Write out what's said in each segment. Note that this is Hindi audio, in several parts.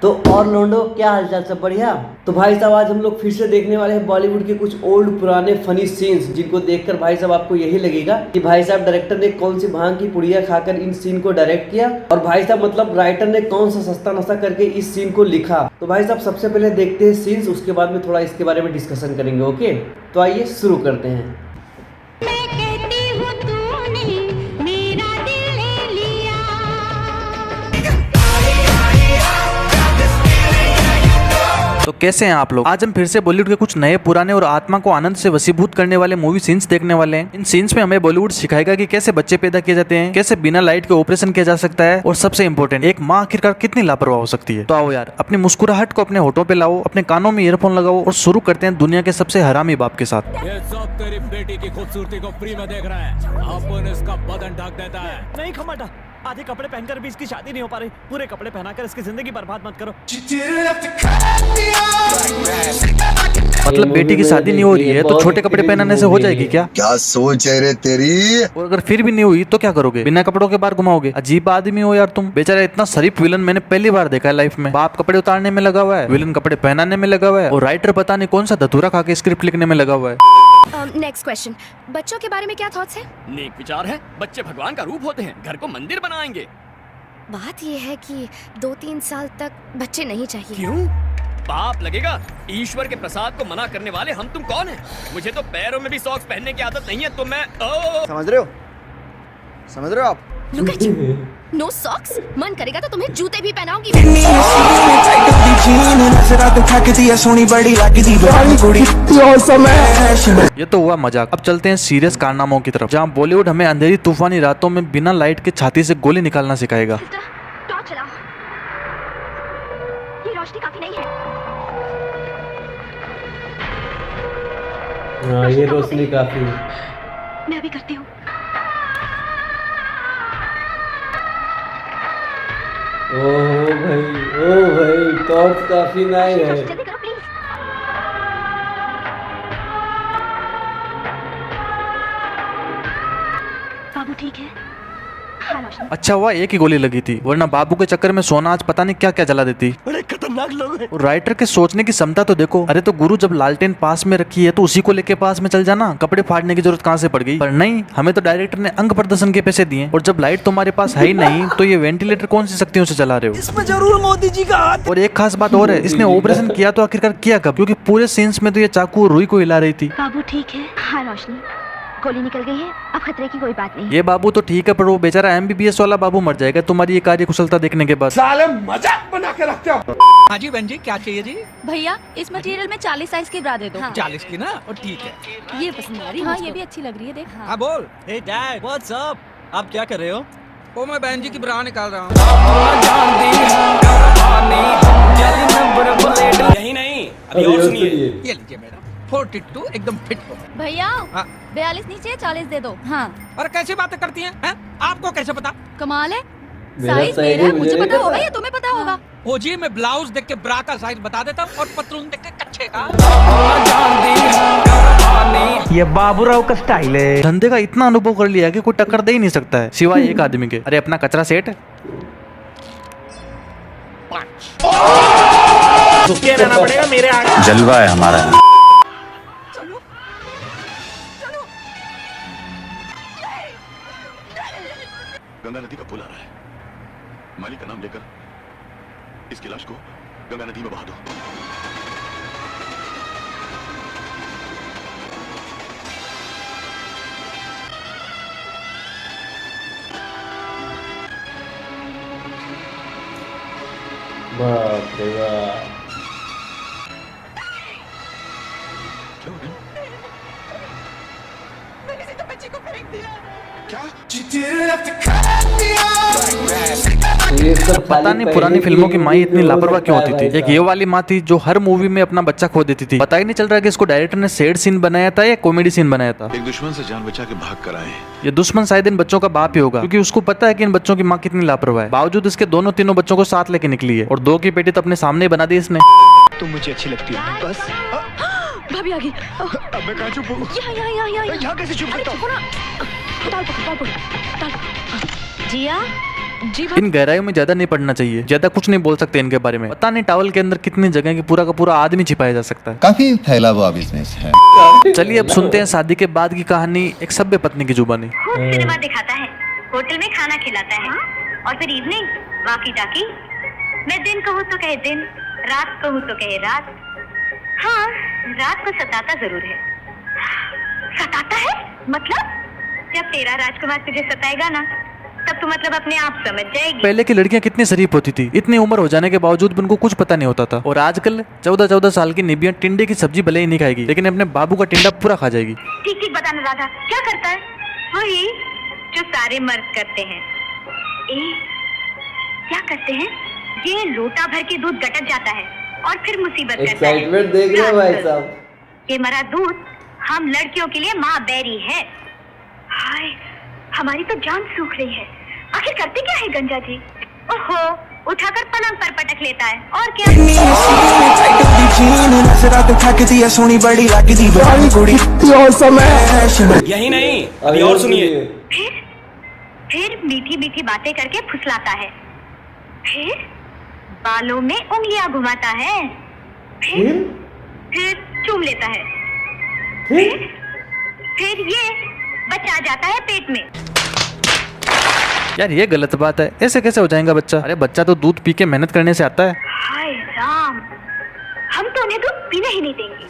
तो और लोंडो, क्या हालचाल, सब बढ़िया। तो भाई साहब, आज हम लोग फिर से देखने वाले हैं बॉलीवुड के कुछ ओल्ड पुराने फनी सीन्स, जिनको देखकर भाई साहब आपको यही लगेगा कि भाई साहब डायरेक्टर ने कौन सी भांग की पुड़िया खाकर इन सीन को डायरेक्ट किया, और भाई साहब मतलब राइटर ने कौन सा सस्ता नशा करके इस सीन को लिखा। तो भाई साहब सबसे पहले देखते हैं सीन्स, उसके बाद में थोड़ा इसके बारे में डिस्कशन करेंगे। ओके, तो आइए शुरू करते हैं। तो कैसे हैं आप लोग। आज हम फिर से बॉलीवुड के कुछ नए पुराने और आत्मा को आनंद से वशीभूत करने वाले मूवी सीन्स देखने वाले हैं। इन सीन्स में हमें बॉलीवुड सिखाएगा कि कैसे बच्चे पैदा किए जाते हैं, कैसे बिना लाइट के ऑपरेशन किया जा सकता है, और सबसे इम्पोर्टेंट, एक माँ आखिरकार कितनी लापरवाह हो सकती है। तो आओ यार, अपनी मुस्कुराहट को अपने होठों पे लाओ, अपने कानों में ईयरफोन लगाओ और शुरू करते हैं दुनिया के सबसे हरामी बाप के साथ। ये सब तेरी बेटी की खूबसूरती को फ्री में देख रहा है। अपन इसका बदन ढक देता है। नहीं खमाटा, आधे कपड़े पहनकर भी इसकी शादी नहीं हो पा रही। पूरे कपड़े पहनाकर इसकी जिंदगी बर्बाद मत करो। मतलब बेटी की शादी नहीं हो रही है तो छोटे कपड़े पहनाने से हो जाएगी क्या? क्या सोच है रे तेरी? और अगर फिर भी नहीं हुई तो क्या करोगे? बिना कपड़ों के बाहर घुमाओगे? अजीब आदमी हो यार तुम। बेचारा इतना शरीफ विलन मैंने पहली बार देखा है लाइफ में। बाप कपड़े उतारने में लगा हुआ है, विलन कपड़े पहनाने में लगा हुआ है, और राइटर पता नहीं कौन सा धतूरा खा के स्क्रिप्ट लिखने में लगा हुआ है। नेक्स्ट क्वेश्चन, बच्चों के बारे में क्या थॉट्स है? नेक विचार है। बच्चे भगवान का रूप होते हैं, घर को मंदिर बनाएंगे। बात ये है कि 2-3 साल तक बच्चे नहीं चाहिए। क्यों? पाप लगेगा। ईश्वर के प्रसाद को मना करने वाले हम तुम कौन है? मुझे तो पैरों में भी सॉक्स पहनने की आदत नहीं है, तो मैं समझ रहे हो? समझ रहे हो आप? Look at you, no socks. मन करेगा तो तुम्हें जूते भी पहनाऊंगी। ये तो हुआ मजाक। अब चलते हैं सीरियस कारनामों की तरफ, जहाँ बॉलीवुड हमें अंधेरी तूफानी रातों में बिना लाइट के छाती से गोली निकालना सिखाएगा। टॉर्च चलाओ, ये रोशनी काफी नहीं है। हाँ, ये रोशनी काफी है। मैं अभी करती हूँ। ओ भाई, टॉर्च काफी नहीं है। जल्दी करो प्लीज। बाबू ठीक है? हाँ रोशनी। अच्छा हुआ एक ही गोली लगी थी, वरना बाबू के चक्कर में सोना आज पता नहीं क्या क्या जला देती। बड़े खतरनाक लोग हैं। और राइटर के सोचने की क्षमता तो देखो। अरे तो गुरु जब लालटेन पास में रखी है तो उसी को लेके पास में चल जाना, कपड़े फाड़ने की जरूरत कहाँ से पड़ गई? पर नहीं, हमें तो डायरेक्टर ने अंग प्रदर्शन के पैसे दिए, और जब लाइट तुम्हारे पास है ही नहीं तो ये वेंटिलेटर कौन सी शक्तियों से चला रहे हो? इसमें जरूर मोदी जी का हाथ। और एक खास बात और है, इसने ऑपरेशन किया तो आखिरकार किया कब? क्योंकि पूरे सीन्स में तो ये चाकू रुई को हिला रही थी। बाबू ठीक है? हाँ रोशनी, गोली निकल गई है, अब खतरे की कोई बात नहीं। ये बाबू तो ठीक है, पर वो बेचारा MBBS वाला बाबू मर जाएगा तुम्हारी ये कार्य कुशलता देखने के बाद। साले मजाक बना के रखते हो। हाँ जी बहन जी, क्या चाहिए जी? भैया इस मटेरियल में 40 साइज की ब्रा दे दो। 40 की ना? और ठीक है। ये पसंद आ रही है। हाँ ये भी अच्छी लग रही है, देख। हाँ बोल। हे डैड, व्हाट्स अप? आप क्या कर रहे हो? वो मैं बहन जी की ब्रा निकाल रहा हूँ। यही नहीं, अभी और सुनिए। ये लीजिए मैडम, 42 एकदम फिट हो। भैया हाँ। 42 नीचे 40 दे दो। हाँ और कैसी बातें करती हैं? हैं? आपको कैसे पता? कमाल है। मेरा साइज साइज मेरा है, मुझे मुझे पता नहीं होगा पता। या तुम्हें पता होगा? ओ जी, मैं ब्लाउज देख के ब्रा का साइज बता देता हूँ और पतलून देख के कच्छे का। ये बाबूराव का स्टाइल है। धंधे का इतना अनुभव कर लिया कि कोई टक्कर दे ही नहीं सकता है सिवाय एक आदमी के। अरे अपना कचरा सेट। झुके रहना पड़ेगा मेरे आगे। जलवा है हमारा। गंगा नदी का पुल आ रहा है। मालिक का नाम लेकर इसकी लाश को गंगा नदी में बहा दो। बाप रे बाप। क्या हो गया? ये सब पता नहीं पुरानी फिल्मों की माँ इतनी लापरवाह क्यों होती थी। एक ये वाली माँ थी जो हर मूवी में अपना बच्चा खो देती थी। पता ही नहीं चल रहा कि इसको डायरेक्टर ने सैड सीन बनाया था या कॉमेडी सीन बनाया था। एक दुश्मन से जान बचा के भाग कर आए। ये दुश्मन शायद इन बच्चों का बाप ही होगा, क्योंकि उसको पता है कि इन बच्चों की माँ कितनी लापरवाह है। बावजूद इसके दोनों तीनों बच्चों को साथ लेके निकली है, और 2 की पेटी तो अपने सामने ही बना दी इसने। तुम मुझे अच्छी लगती हो, बस। भाभी आ गई। अब मैं कहाँ चुप हूँ? यहाँ यहाँ कैसे चुप सकता हूँ? दाल पकड़। जिया जी इन गहराइयों में ज्यादा नहीं पढ़ना चाहिए, ज्यादा कुछ नहीं बोल सकते इनके बारे में। पता नहीं टॉवल के अंदर कितनी जगह की पूरा का पूरा आदमी छिपाया जा सकता है। काफी फैला हुआ बिजनेस है। चलिए अब सुनते हैं शादी के बाद की कहानी एक सभ्य पत्नी की जुबानी। खूब सिनेमा दिखाता है, होटल में खाना खिलाता है, और फिर इवनिंग वॉकी टाकी। मैं दिन कहूँ तो कहे दिन, रात कहूँ तो कहे रात। हाँ, रात को सताता जरूर है। सताता है मतलब? जब तेरा राजकुमार तुझे सताएगा ना, तब तो मतलब अपने आप समझ जाएगी। पहले की लड़कियां कितनी शरीफ होती थी, इतनी उम्र हो जाने के बावजूद भी उनको कुछ पता नहीं होता था। और आजकल 14-14 साल की निबियां टिंडे की सब्जी भले ही नहीं खाएगी, लेकिन अपने बाबू का टिंडा पूरा खा जाएगी। ठीक ठीक बताना राधा, क्या करता है? वही जो सारे मर्द करते हैं। क्या करते हैं? ये लोटा भर के दूध गटक जाता है और फिर मुसीबत करता है। एक्साइटमेंट देख रहे हो भाई साहब। ये मरा दूध हम लड़कियों के लिए माँ बैरी है। हाय, हमारी तो जान सूख रही है। आखिर करते क्या है गंजा जी? ओहो, उठाकर पलंग पर पटक लेता है और क्या। यही नहीं, अभी और सुनिए। फिर मीठी मीठी बातें करके फुसलाता है। फिर बालों में उंगलियां घुमाता है। फिर चूम लेता है। फिर ये बच्चा आ जाता है पेट में। यार ये गलत बात है, ऐसे कैसे हो जाएगा बच्चा? अरे बच्चा तो दूध पी के मेहनत करने से आता है। हाय राम, हम तो उन्हें दूध पीने ही नहीं देंगे।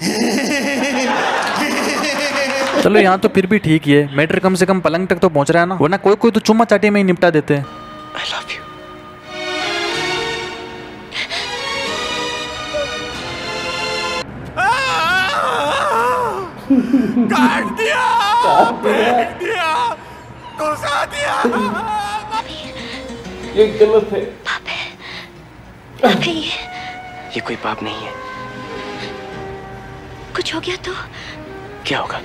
चलो यहाँ तो फिर भी ठीक ही है, मैटर कम से कम पलंग तक तो पहुँच रहा है ना, वरना कोई कोई तो चुम्मा चाटी में ही निपटा देते हैं। I love you. काट दिया, फेंक दिया, घुसा दिया। ये गलत है। ये कोई पाप नहीं है। कुछ हो गया तो क्या होगा?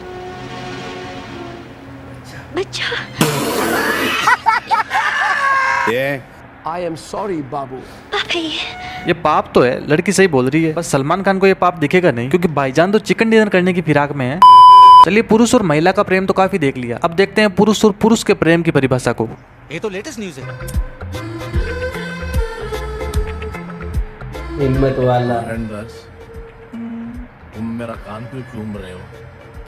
बच्चा। I am sorry, बाबू। ये पाप तो है, लड़की सही बोल रही है, बस सलमान खान को ये पाप दिखेगा नहीं, क्योंकि भाईजान तो चिकन डिनर करने की फिराक में है। चलिए पुरुष और महिला का प्रेम तो काफी देख लिया, अब देखते हैं पुरुष और पुरुष के प्रेम की परिभाषा को। ये तो लेटेस्ट न्यूज है। हिम्मत वाला। तुम मेरा कान क्यों चूम रहे हो?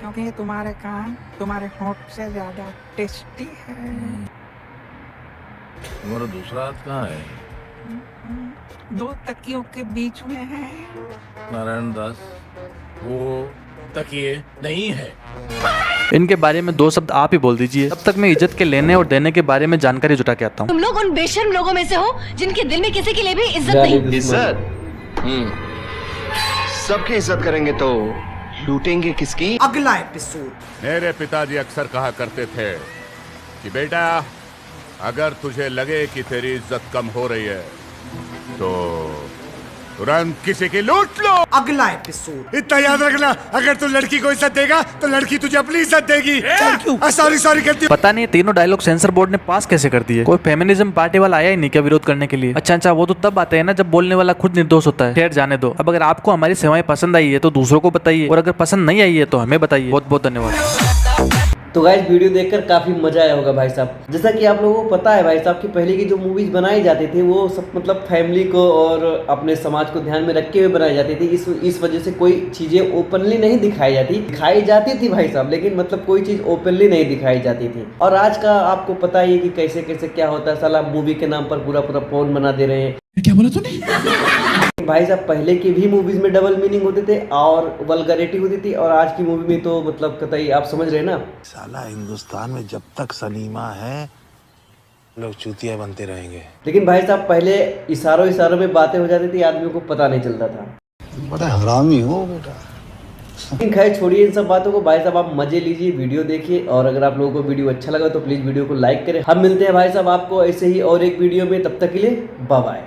क्योंकि तुम्हारे कान तुम्हारे होंठ से ज्यादा टेस्टी है। तुम्हारा दूसरा हाथ कहाँ है? दो तकियों के बीच में है। नारायण दास, वो तकिए नहीं है। इनके बारे में दो शब्द आप ही बोल दीजिए, तब तक मैं इज्जत के लेने और देने के बारे में जानकारी जुटा के आता हूँ। तुम लोग उन बेशर्म लोगों में से हो जिनके दिल में किसी के लिए भी इज्जत नहीं। इज्जत? सबकी इज्जत करेंगे तो लूटेंगे किसकी? अगला एपिसोड। मेरे पिताजी अक्सर कहा करते थे कि बेटा, अगर तुझे लगे कि तेरी इज्जत कम हो रही है तो तुरंत किसी की लूट लो। अगला एपिसोड। इतना याद रखना, अगर तू लड़की को इज्जत देगा तो लड़की तुझे अपनी इज्जत देगी। सॉरी करती। पता नहीं तीनों डायलॉग सेंसर बोर्ड ने पास कैसे कर दिए। कोई फेमिनिज्म पार्टी वाला आया ही नहीं क्या विरोध करने के लिए? अच्छा, वो तो तब आते हैं ना जब बोलने वाला खुद निर्दोष होता है। खैर जाने दो। अब अगर आपको हमारी सेवाएं पसंद आई है तो दूसरों को बताइए, और अगर पसंद नहीं आई है तो हमें बताइए। बहुत बहुत धन्यवाद। तो गाइस वीडियो देखकर काफी मजा आया होगा भाई साहब। जैसा कि आप लोगों को पता है भाई साहब कि पहले की जो मूवीज बनाई जाती थी वो सब मतलब फैमिली को और अपने समाज को ध्यान में रखते हुए बनाई जाती थी। इस वजह से कोई चीजें ओपनली नहीं दिखाई जाती थी भाई साहब, लेकिन मतलब कोई चीज ओपनली नहीं दिखाई जाती थी। और आज का आपको पता ही है कि कैसे कैसे क्या होता है। साला मूवी के नाम पर पूरा फोन बना दे रहे हैं। क्या बोला तूने? भाई साहब पहले की भी मूवीज में डबल मीनिंग होते थे और वल्गैरिटी होती थी, और आज की मूवी में तो मतलब कतई आप समझ रहे हैं ना। साला हिंदुस्तान में जब तक सलीमा है लोग चूतिया बनते रहेंगे। लेकिन भाई साहब पहले इशारों में बातें हो जाती थी, आदमियों को पता नहीं चलता था। बड़ा हरामी हो बेटा। लेकिन खैर छोड़िए इन सब बातों को। भाई साहब आप मजे लीजिए, वीडियो देखिए, और अगर आप लोगों को वीडियो अच्छा लगा तो प्लीज वीडियो को लाइक करें। हम मिलते हैं भाई साहब आपको ऐसे ही और एक वीडियो में, तब तक के लिए बाय बाय।